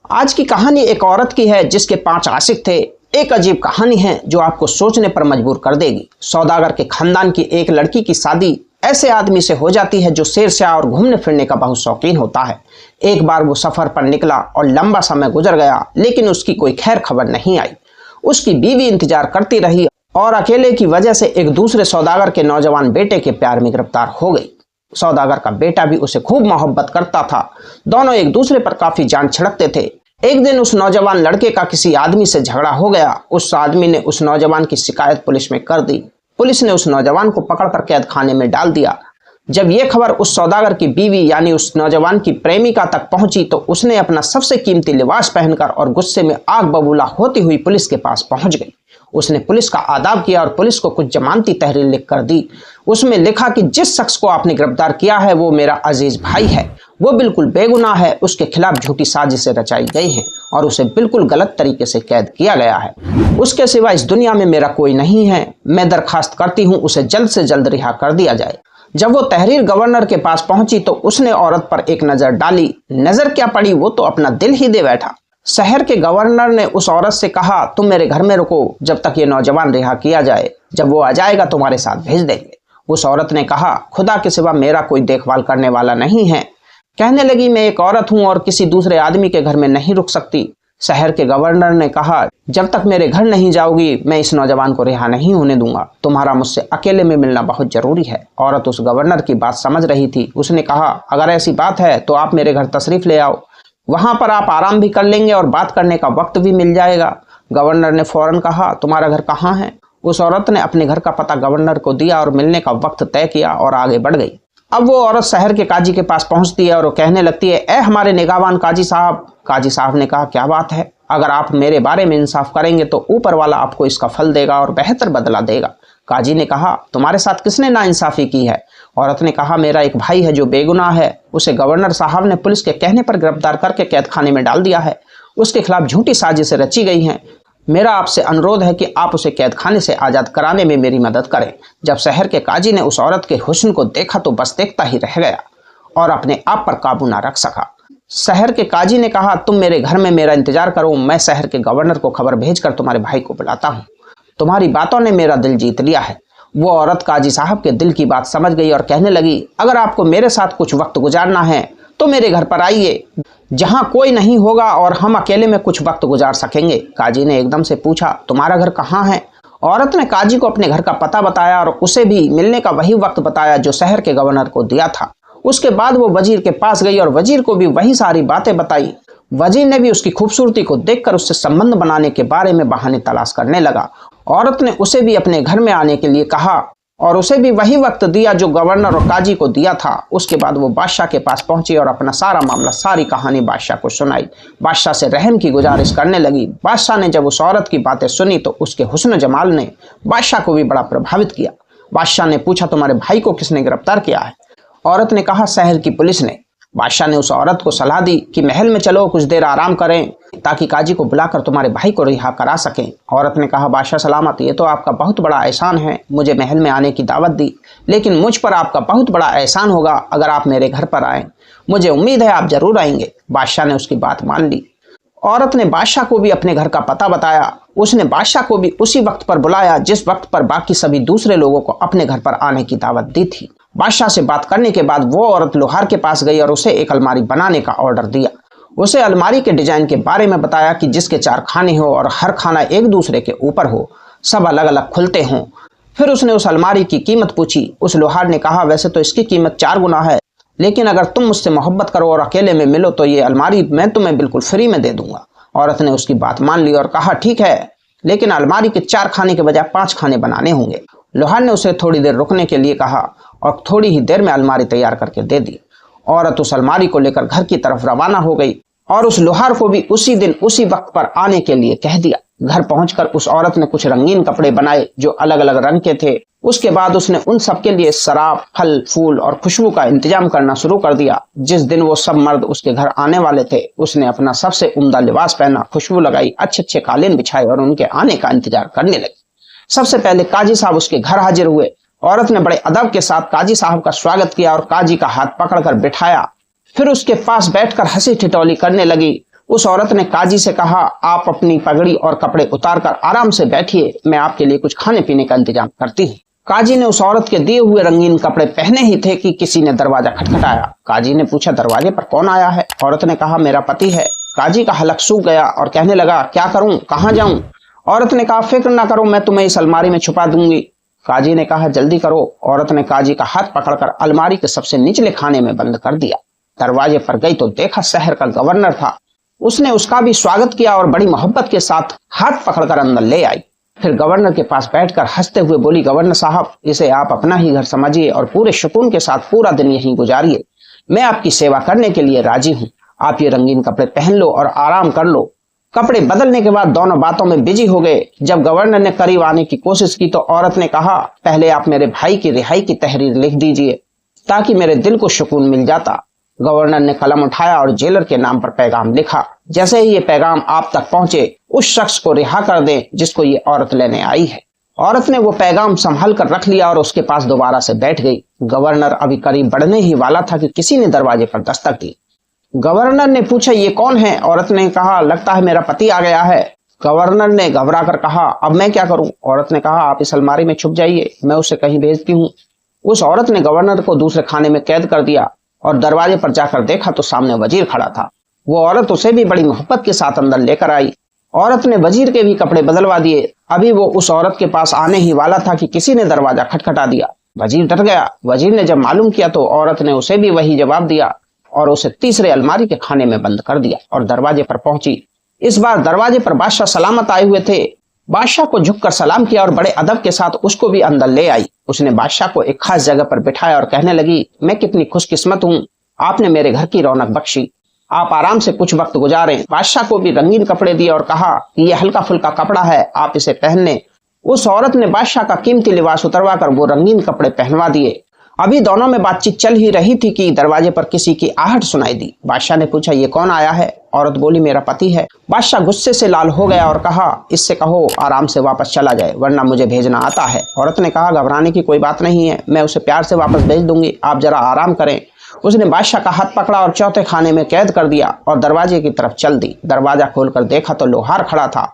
आज की कहानी एक औरत की है जिसके 5 आशिक थे। एक अजीब कहानी है जो आपको सोचने पर मजबूर कर देगी। सौदागर के खानदान की एक लड़की की शादी ऐसे आदमी से हो जाती है जो शेरशाह और घूमने फिरने का बहुत शौकीन होता है। एक बार वो सफर पर निकला और लंबा समय गुजर गया, लेकिन उसकी कोई खैर खबर नहीं आई। उसकी बीवी इंतजार करती रही और अकेले की वजह से एक दूसरे सौदागर के नौजवान बेटे के प्यार में गिरफ्तार हो गई। सौदागर का बेटा भी उसे खूब मोहब्बत करता था। दोनों एक दूसरे पर काफी जान छिड़कते थे। एक दिन उस नौजवान लड़के का किसी आदमी से झगड़ा हो गया। उस आदमी ने उस नौजवान की शिकायत पुलिस में कर दी। पुलिस ने उस नौजवान को पकड़कर कैद खाने में डाल दिया। जब यह खबर उस सौदागर की बीवी यानी उस नौजवान की प्रेमिका तक पहुंची तो उसने अपना सबसे कीमती लिबास पहनकर और गुस्से में आग बबूला होती हुई पुलिस के पास पहुंच गई। उसने पुलिस का आदाब किया और पुलिस को कुछ जमानती तहरीर लिख कर दी। उसमें लिखा कि जिस शख्स को आपने गिरफ्तार किया है वो मेरा अजीज भाई है। वो बिल्कुल बेगुनाह है। उसके खिलाफ झूठी साजिशें रचाई गई हैं और उसे बिल्कुल गलत तरीके से कैद किया गया है। उसके सिवा इस दुनिया में मेरा कोई नहीं है। मैं दरखास्त करती हूँ उसे जल्द से जल्द रिहा कर दिया जाए। जब वो तहरीर गवर्नर के पास पहुंची तो उसने औरत पर एक नजर डाली। नजर क्या पड़ी, वो तो अपना दिल ही दे बैठा। शहर के गवर्नर ने उस औरत से कहा, तुम मेरे घर में रुको जब तक ये नौजवान रिहा किया जाए। जब वो आ जाएगा तुम्हारे साथ भेज देंगे। उस औरत ने कहा, खुदा के सिवा मेरा कोई देखभाल करने वाला नहीं है। कहने लगी, मैं एक औरत हूं और किसी दूसरे आदमी के घर में नहीं रुक सकती। शहर के गवर्नर ने कहा, जब तक मेरे घर नहीं जाओगी मैं इस नौजवान को रिहा नहीं होने दूंगा। तुम्हारा मुझसे अकेले में मिलना बहुत जरूरी है। औरत उस गवर्नर की बात समझ रही थी। उसने कहा, अगर ऐसी बात है तो आप मेरे घर तशरीफ ले आओ। वहां पर आप आराम भी कर लेंगे और बात करने का वक्त भी मिल जाएगा। गवर्नर ने फौरन कहा, तुम्हारा घर कहाँ है? उस औरत ने अपने घर का पता गवर्नर को दिया और मिलने का वक्त तय किया और आगे बढ़ गई। अब वो औरत शहर के काजी के पास पहुंचती है और वो कहने लगती है, ए हमारे निगाहबान काजी साहब। काजी साहब ने कहा, क्या बात है? अगर आप मेरे बारे में इंसाफ करेंगे तो ऊपर वाला आपको इसका फल देगा और बेहतर बदला देगा। काजी ने कहा, तुम्हारे साथ किसने नाइंसाफी की है? औरत ने कहा, मेरा एक भाई है जो बेगुनाह है। उसे गवर्नर साहब ने पुलिस के कहने पर गिरफ्तार करके कैद खाने में डाल दिया है। उसके खिलाफ झूठी साजिशें रची गई हैं। मेरा आपसे अनुरोध है कि आप उसे कैद खाने से आजाद कराने में मेरी मदद करें। जब शहर के काजी ने उस औरत के हुस्न को देखा तो बस देखता ही रह गया और अपने आप पर काबू ना रख सका। शहर के काजी ने कहा, तुम मेरे घर में मेरा इंतजार करो, मैं शहर के गवर्नर को खबर भेजकर तुम्हारे भाई को बुलाता हूँ। तुम्हारी बातों ने मेरा दिल जीत लिया है। वो औरत काजी साहब के दिल की बात समझ गई और कहने लगी, अगर आपको मेरे साथ कुछ वक्त गुजारना है तो मेरे घर पर आइए, जहां कोई नहीं होगा और हम अकेले में कुछ वक्त गुजार सकेंगे। काजी ने एकदम से पूछा, तुम्हारा घर कहाँ है? औरत ने काजी को अपने घर का पता बताया और उसे भी मिलने का वही वक्त बताया जो शहर के गवर्नर को दिया था। उसके बाद वो वजीर के पास गई और वजीर को भी वही सारी बातें बताई। वजीर ने भी उसकी खूबसूरती को देखकर उससे संबंध बनाने के बारे में बहाने तलाश करने लगा। औरत ने उसे भी अपने घर में आने के लिए कहा और उसे भी वही वक्त दिया जो गवर्नर और काजी को दिया था। उसके बाद वो बादशाह के पास पहुंची और अपना सारा मामला, सारी कहानी बादशाह को सुनाई। बादशाह से रहम की गुजारिश करने लगी। बादशाह ने जब उस औरत की बातें सुनी तो उसके हुस्न जमाल ने बादशाह को भी बड़ा प्रभावित किया। बादशाह ने पूछा, तुम्हारे भाई को किसने गिरफ्तार किया है? औरत ने कहा, शहर की पुलिस ने। बादशाह ने उस औरत को सलाह दी कि महल में चलो, कुछ देर आराम करें ताकि काजी को बुलाकर तुम्हारे भाई को रिहा करा सकें। औरत ने कहा, बादशाह सलामत, ये तो आपका बहुत बड़ा एहसान है, मुझे महल में आने की दावत दी, लेकिन मुझ पर आपका बहुत बड़ा एहसान होगा अगर आप मेरे घर पर आएं। मुझे उम्मीद है आप जरूर आएंगे। बादशाह ने उसकी बात मान ली। औरत ने बादशाह को भी अपने घर का पता बताया। उसने बादशाह को भी उसी वक्त पर बुलाया जिस वक्त पर बाकी सभी दूसरे लोगों को अपने घर पर आने की दावत दी थी। बादशाह से बात करने के बाद वो औरत लोहार के पास गई और उसे एक अलमारी बनाने का ऑर्डर दिया। उसे अलमारी के डिजाइन के बारे में बताया कि जिसके 4 खाने हो और हर खाना एक दूसरे के ऊपर हो, सब अलग अलग खुलते हों। फिर उसने उस अलमारी की कीमत पूछी। उस लोहार ने कहा, वैसे तो इसकी कीमत 4 गुना है, लेकिन अगर तुम मुझसे मोहब्बत करो और अकेले में मिलो तो ये अलमारी मैं तुम्हें बिल्कुल फ्री में दे दूंगा। औरत ने उसकी बात मान ली और कहा, ठीक है, लेकिन अलमारी के 4 खाने के बजाय 5 खाने बनाने होंगे। लोहार ने उसे थोड़ी देर रुकने के लिए कहा और थोड़ी ही देर में अलमारी तैयार करके दे दी। औरत उस अलमारी को लेकर घर की तरफ रवाना हो गई और उस लोहार को भी उसी दिन उसी वक्त पर आने के लिए कह दिया। घर पहुंचकर उस औरत ने कुछ रंगीन कपड़े बनाए जो अलग अलग रंग के थे। उसके बाद उसने उन सब के लिए शराब, फल, फूल और खुशबू का इंतजाम करना शुरू कर दिया। जिस दिन वो सब मर्द उसके घर आने वाले थे उसने अपना सबसे उम्दा लिबास पहना, खुशबू लगाई, अच्छे अच्छे कालीन बिछाए और उनके आने का इंतजार करने लगी। सबसे पहले काजी साहब उसके घर हाजिर हुए। औरत ने बड़े अदब के साथ काजी साहब का स्वागत किया और काजी का हाथ पकड़कर बिठाया। फिर उसके पास बैठकर हंसी ठिठौली करने लगी। उस औरत ने काजी से कहा, आप अपनी पगड़ी और कपड़े उतारकर आराम से बैठिए, मैं आपके लिए कुछ खाने पीने का इंतजाम करती हूँ। काजी ने उस औरत के दिए हुए रंगीन कपड़े पहने ही थे कि किसी ने दरवाजा खटखटाया। काजी ने पूछा, दरवाजे पर कौन आया है? औरत ने कहा, मेरा पति है। काजी का हलक सूख गया और कहने लगा, क्या करूं, कहां जाऊं? औरत ने कहा, फिक्र ना करो, मैं तुम्हें इस अलमारी में छुपा दूंगी। काजी ने कहा, जल्दी करो। औरत ने काजी का हाथ पकड़कर अलमारी के सबसे निचले खाने में बंद कर दिया। दरवाजे पर गई तो देखा शहर का गवर्नर था। उसने उसका भी स्वागत किया और बड़ी मोहब्बत के साथ हाथ पकड़कर अंदर ले आई। फिर गवर्नर के पास बैठकर हंसते हुए बोली, गवर्नर साहब, इसे आप अपना ही घर समझिए और पूरे सुकून के साथ पूरा दिन यहीं गुजारिए। मैं आपकी सेवा करने के लिए राजी हूँ। आप ये रंगीन कपड़े पहन लो और आराम कर लो। कपड़े बदलने के बाद दोनों बातों में बिजी हो गए। जब गवर्नर ने करीब आने की कोशिश की तो औरत ने कहा, पहले आप मेरे भाई की रिहाई की तहरीर लिख दीजिए ताकि मेरे दिल को सुकून मिल जाता। गवर्नर ने कलम उठाया और जेलर के नाम पर पैगाम लिखा। जैसे ही ये पैगाम आप तक पहुंचे, उस शख्स को रिहा कर दें जिसको ये औरत लेने आई है। औरत ने वो पैगाम संभाल कर रख लिया और उसके पास दोबारा से बैठ गई। गवर्नर अभी करीब बढ़ने ही वाला था कि किसी ने दरवाजे पर दस्तक दी। गवर्नर ने पूछा, ये कौन है? औरत ने कहा, लगता है मेरा पति आ गया है। गवर्नर ने घबरा कर कहा, अब मैं क्या करूं? औरत ने कहा, आप इस अलमारी में छुप जाइए, मैं उसे कहीं भेजती हूँ। उस औरत ने गवर्नर को दूसरे खाने में कैद कर दिया और दरवाजे पर जाकर देखा तो सामने वजीर खड़ा था। वो औरत उसे भी बड़ी मोहब्बत के साथ अंदर लेकर आई। औरत ने वजीर के भी कपड़े बदलवा दिए। अभी वो उस औरत के पास आने ही वाला था कि किसी ने दरवाजा खटखटा दिया। वजीर डर गया। वजीर ने जब मालूम किया तो औरत ने उसे भी वही जवाब दिया और उसे तीसरे अलमारी के खाने में बंद कर दिया और दरवाजे पर पहुंची। इस बार दरवाजे पर बादशाह सलामत आए हुए थे। बादशाह को झुककर सलाम किया और बड़े अदब के साथ उसको भी अंदर ले आई। उसने बादशाह को एक खास जगह पर बिठाया और कहने लगी, मैं कितनी खुशकिस्मत हूँ, आपने मेरे घर की रौनक बख्शी। आप आराम से कुछ वक्त गुजारें। बादशाह को भी रंगीन कपड़े दिए और कहा कि यह हल्का फुल्का कपड़ा है, आप इसे पहनने। उस औरत ने बादशाह का कीमती लिबास उतरवा कर वो रंगीन कपड़े पहनवा दिए। अभी दोनों में बातचीत चल ही रही थी कि दरवाजे पर किसी की आहट सुनाई दी। बादशाह ने पूछा, ये कौन आया है? औरत बोली, मेरा पति है। बादशाह गुस्से से लाल हो गया और कहा, इससे कहो आराम से वापस चला जाए, वरना मुझे भेजना आता है। औरत ने कहा, घबराने की कोई बात नहीं है, मैं उसे प्यार से वापस भेज दूंगी, आप जरा आराम करें। उसने बादशाह का हाथ पकड़ा और चौथे खाने में कैद कर दिया और दरवाजे की तरफ चल दी। दरवाजा खोलकर देखा तो लोहार खड़ा था।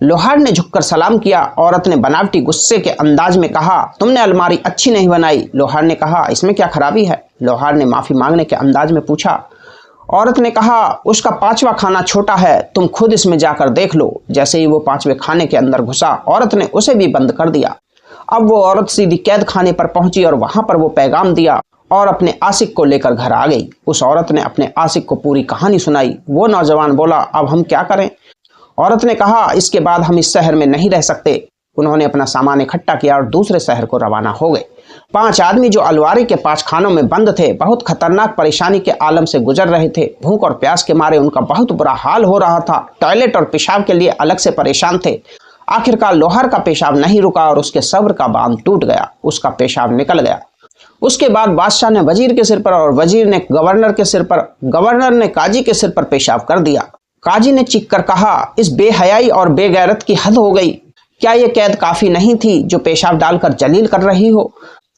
लोहार ने झुककर सलाम किया। औरत ने बनावटी गुस्से के अंदाज में कहा, तुमने अलमारी अच्छी नहीं बनाई। लोहार ने कहा, इसमें क्या खराबी है? लोहार ने माफी मांगने के अंदाज में पूछा। औरत ने कहा, उसका 5वां खाना छोटा है, तुम खुद इसमें जाकर देख लो। जैसे ही वो 5वें खाने के अंदर घुसा, औरत ने उसे भी बंद कर दिया। अब वो औरत सीधी कैद खाने पर पहुंची और वहां पर वो पैगाम दिया और अपने आशिक को लेकर घर आ गई। उस औरत ने अपने आशिक को पूरी कहानी सुनाई। वो नौजवान बोला, अब हम क्या करें? औरत ने कहा, इसके बाद हम इस शहर में नहीं रह सकते। उन्होंने अपना सामान इकट्ठा किया और दूसरे शहर को रवाना हो गए। 5 आदमी जो अलवारी के 5 खानों में बंद थे, बहुत खतरनाक परेशानी के आलम से गुजर रहे थे। भूख और प्यास के मारे उनका बहुत बुरा हाल हो रहा था। टॉयलेट और पेशाब के लिए अलग से परेशान थे। आखिरकार लोहार का पेशाब नहीं रुका और उसके सब्र का बांध टूट गया। उसका पेशाब निकल गया। उसके बाद बादशाह ने वजीर के सिर पर और वजीर ने गवर्नर के सिर पर, गवर्नर ने काजी के सिर पर पेशाब कर दिया। काजी ने चीख कर कहा, इस बेहयाई और बेगैरत की हद हो गई। क्या ये कैद काफी नहीं थी जो पेशाब डालकर जलील कर रही हो?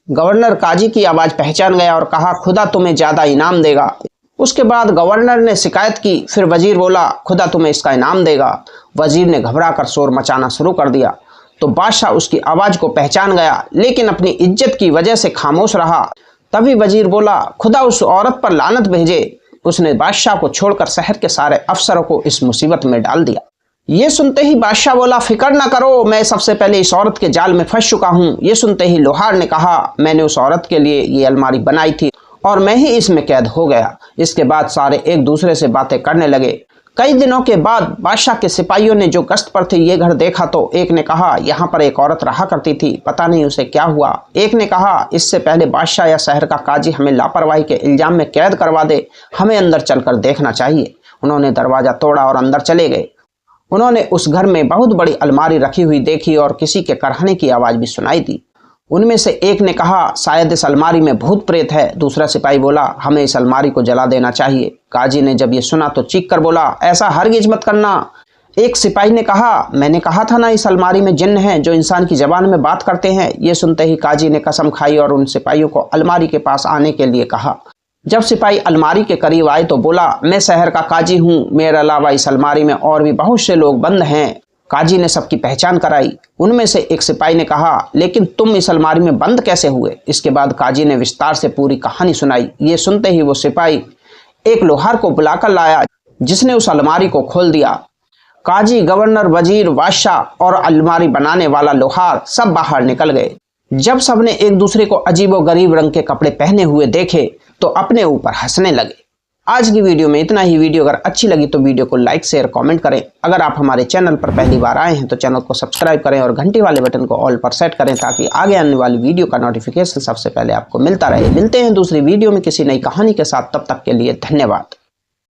गवर्नर काजी की आवाज पहचान गया और कहा, खुदा तुम्हें ज्यादा इनाम देगा। उसके बाद गवर्नर ने शिकायत की। फिर वजीर बोला, खुदा तुम्हें इसका इनाम देगा। वजीर ने घबरा कर शोर मचाना शुरू कर दिया तो बादशाह उसकी आवाज को पहचान गया, लेकिन अपनी इज्जत की वजह से खामोश रहा। तभी वजीर बोला, खुदा उस औरत पर लानत भेजे, उसने बादशाह को छोड़कर शहर के सारे अफसरों को इस मुसीबत में डाल दिया। ये सुनते ही बादशाह बोला, फिक्र ना करो, मैं सबसे पहले इस औरत के जाल में फंस चुका हूँ। ये सुनते ही लोहार ने कहा, मैंने उस औरत के लिए ये अलमारी बनाई थी और मैं ही इसमें कैद हो गया। इसके बाद सारे एक दूसरे से बातें करने लगे। कई दिनों के बाद बादशाह के सिपाहियों ने जो गश्त पर थे ये घर देखा तो एक ने कहा, यहाँ पर एक औरत रहा करती थी, पता नहीं उसे क्या हुआ। एक ने कहा, इससे पहले बादशाह या शहर का काजी हमें लापरवाही के इल्जाम में कैद करवा दे, हमें अंदर चलकर देखना चाहिए। उन्होंने दरवाजा तोड़ा और अंदर चले गए। उन्होंने उस घर में बहुत बड़ी अलमारी रखी हुई देखी और किसी के करहने की आवाज भी सुनाई दी। उनमें से एक ने कहा, शायद इस अलमारी में भूत प्रेत है। दूसरा सिपाही बोला, हमें इस अलमारी को जला देना चाहिए। काजी ने जब ये सुना तो चीख कर बोला, ऐसा हरगिज मत करना। एक सिपाही ने कहा, मैंने कहा था ना इस अलमारी में जिन्न हैं जो इंसान की जबान में बात करते हैं। ये सुनते ही काजी ने कसम खाई और उन सिपाहियों को अलमारी के पास आने के लिए कहा। जब सिपाही अलमारी के करीब आए तो बोला, मैं शहर का काजी हूँ, मेरे अलावा इस अलमारी में और भी बहुत से लोग बंद हैं। काजी ने सबकी पहचान कराई। उनमें से एक सिपाही ने कहा, लेकिन तुम इस अलमारी में बंद कैसे हुए? इसके बाद काजी ने विस्तार से पूरी कहानी सुनाई। ये सुनते ही वो सिपाही एक लोहार को बुलाकर लाया, जिसने उस अलमारी को खोल दिया। काजी, गवर्नर, वजीर, बादशाह और अलमारी बनाने वाला लोहार सब बाहर निकल गए। जब सबने एक दूसरे को अजीबोगरीब रंग के कपड़े पहने हुए देखे तो अपने ऊपर हंसने लगे। आज की वीडियो में इतना ही। वीडियो अगर अच्छी लगी तो वीडियो को लाइक, शेयर, कमेंट करें। अगर आप हमारे चैनल पर पहली बार आए हैं तो चैनल को सब्सक्राइब करें और घंटी वाले बटन को ऑल पर सेट करें, ताकि आगे आने वाली वीडियो का नोटिफिकेशन सबसे पहले आपको मिलता रहे। मिलते हैं दूसरी वीडियो में किसी नई कहानी के साथ। तब तक के लिए धन्यवाद।